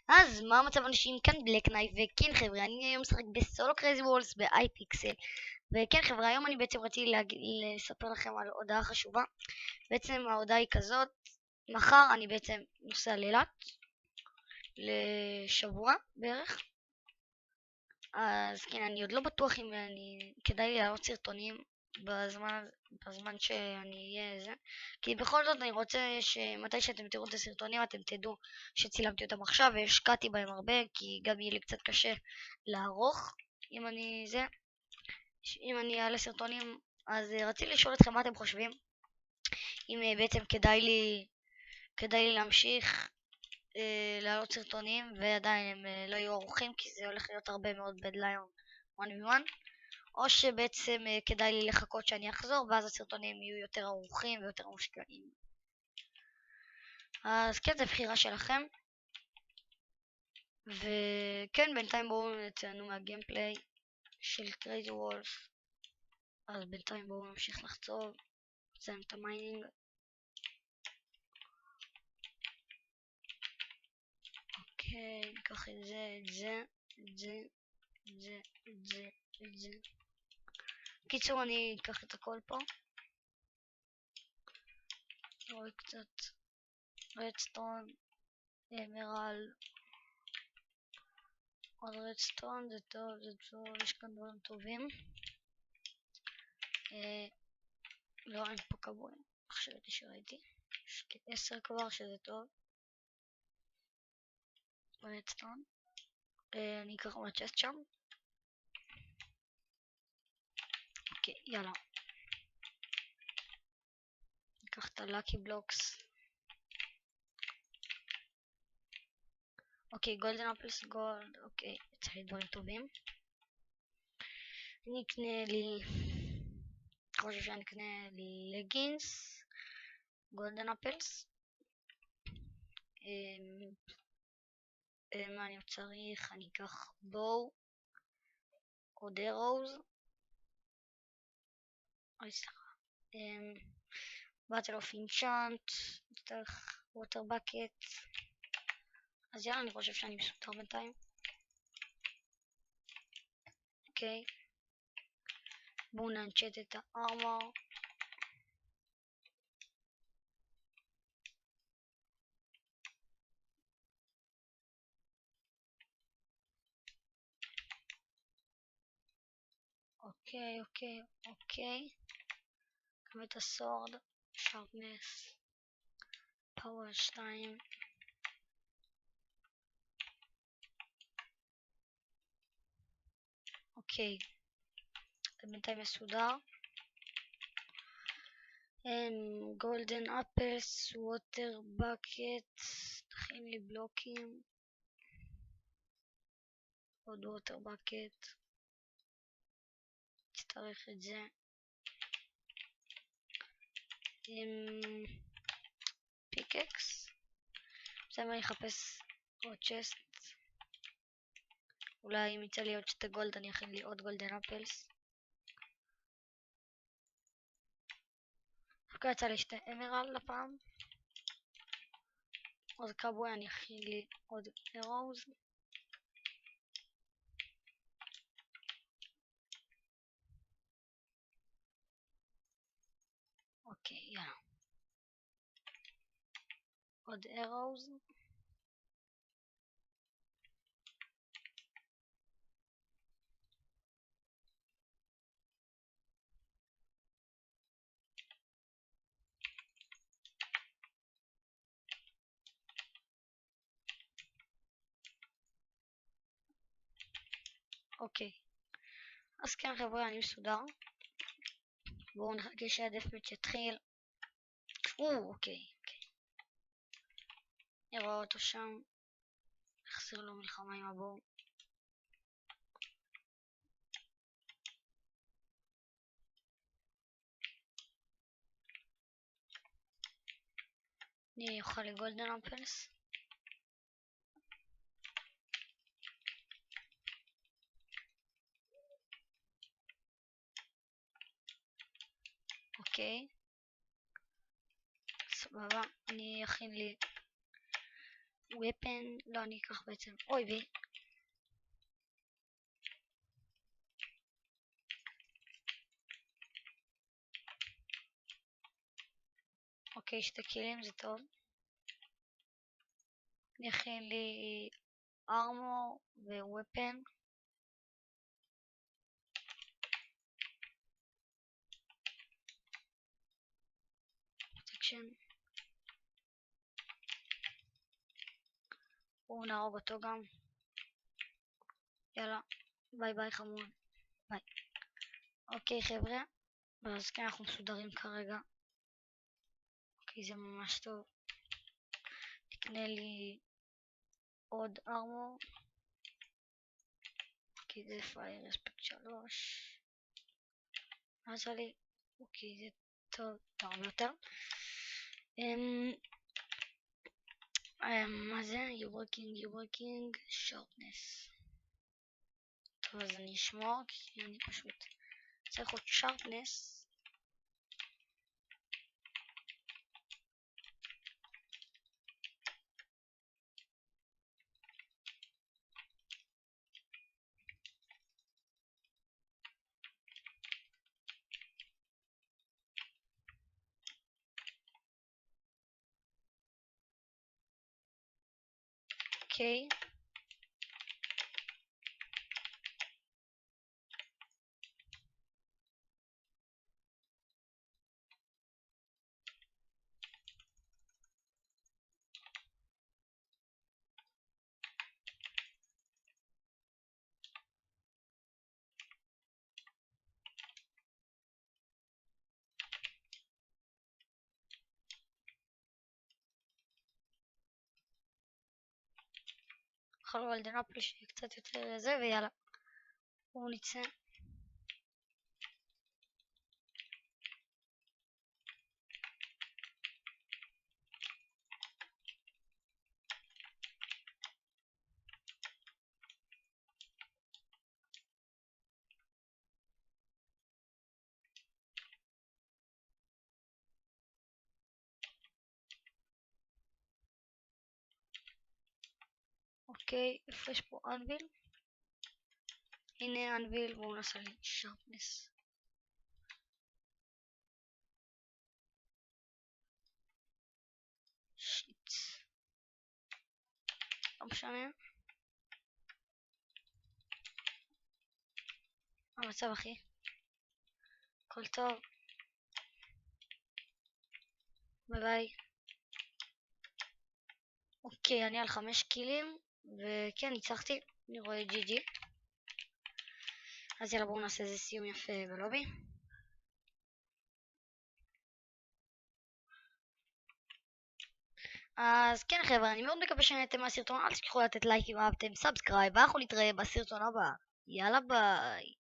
אז מה המצב אנשים? כאן בלק נייף, וכן חבר'ה, אני היום משחק בסולו קרייזי וולס באי פיקסל. וכן חבר'ה, היום אני בעצם רציתי לספר לכם על הודעה חשובה. בעצם ההודעה היא כזאת: מחר אני בעצם נוסע לאילת לשבוע בערך. אז כן, אני עוד לא בטוח אם כדאי לי לעלות סרטונים בזמן שאני אהיה זה, כי בכל זאת אני רוצה שמתי שאתם תראו את הסרטונים אתם תדעו שצילמתי אותם עכשיו והשקעתי בהם הרבה, כי גם יהיה לי קצת קשה לערוך אם אני אעלה סרטונים. אז רציתי לשאול אתכם מה אתם חושבים, אם בעצם כדאי לי להמשיך להעלות סרטונים ועדיין הם לא יהיו ערוכים, כי זה הולך להיות הרבה מאוד בדליון 1v1, או שבעצם כדאי לי לחכות שאני אחזור ואז הסרטונים יהיו יותר ערוכים ויותר מושקעים. אז כן, זה בחירה שלכם. וכן, בינתיים בואו נצאנו מהגיימפליי של קרייזי וולף. אז בינתיים בואו נמשיך לחצוב, נצאנו את המיינינג. אוקיי, ניקח את זה, את זה, את זה, את זה, את זה, את זה. בקיצור, אני אקח את הכל פה. רואה קצת רדסטון, אמרל, עוד רדסטון, זה טוב, זה טוב, יש כאן דברים טובים. לא, אין פה קבועים, חשבתי שראיתי, יש כ10 כבר, שזה טוב. רדסטון, אני אקח מהצ'סט שם. אוקיי, יאללה. ניקח את הלאקי בלוקס. אוקיי, גולדן אפלס גולד, אוקיי, יצא לי דברים טובים. אני אקנה לי, חושב שאני אקנה לגינס, גולדן אפלס. מה אני צריך? אני אקח בואו, עוד ארוז. אוי סליחה. באטל אוף אינצ'אנט, נצטרך ווטר בקט. אז יאללה, אני חושב שאני מסודר בינתיים. אוקיי. בואו ננצ'ט את הארמור. אוקיי, אוקיי, אוקיי. גם את הסורד, שרפנס, פאוור 2. אוקיי. זה בינתיים מסודר. גולדן אפלס, ווטר בקט, תכין לי בלוקים. עוד ווטר בקט. נצטרך את זה. פיקקס. עכשיו אני אחפש עוד צ'סט. אולי אם יצא לי עוד שתי גולד אני אכין לי עוד גולדן אפלס. דווקא יצא לי שתי אמרל לפעם. עוד קאבוי אני אכין לי עוד ארוז. אוקיי, יאללה. עוד ארוז. אוקיי. אז כן חבר'ה, אני מסודר. בואו נחכה שהדפמץ' יתחיל. אוקיי. נראה אותו שם. נחזיר לו מלחמה עם הבור. אני אוכל לגולדן אפלס. אוקיי. סבבה. אני אכין לי ופן, לא, אני אקח בעצם, אוי וי. אוקיי, 2 קילים זה טוב. אני אכין לי ארמור וופן. פרוטקשן. בואו נהרוג אותו גם. יאללה, ביי ביי חמוד. ביי. אוקיי חבר'ה, אז כן אנחנו מסודרים כרגע. אוקיי, זה ממש טוב. נקנה לי עוד ארמור. אוקיי, זה פייר אספקט 3. מה עשה לי? אוקיי, זה טוב, הרבה יותר. מה זה? you working sharpness. טוב, אז אני אשמור, כי אני פשוט צריך עוד sharpness. אוקיי. חלו על דנאפל שיהיה קצת יותר זה, ויאללה. בואו נצא. אוקיי, איפה יש פה אנביל? הנה אנביל, בואו נעשה לי שרפנס. שיט. לא משנה. מה המצב אחי? הכל טוב. ביי ביי. אוקיי, אני על 5 קילים, וכן, ניצחתי. אני רואה GG. אז יאללה, בואו נעשה איזה סיום יפה בלובי. אז כן חבר'ה, אני מאוד מקווה שנהנתם מהסרטון, אל תשכחו לתת לייק אם אהבתם, סאבסקרייב, ואנחנו נתראה בסרטון הבא. יאללה ביי.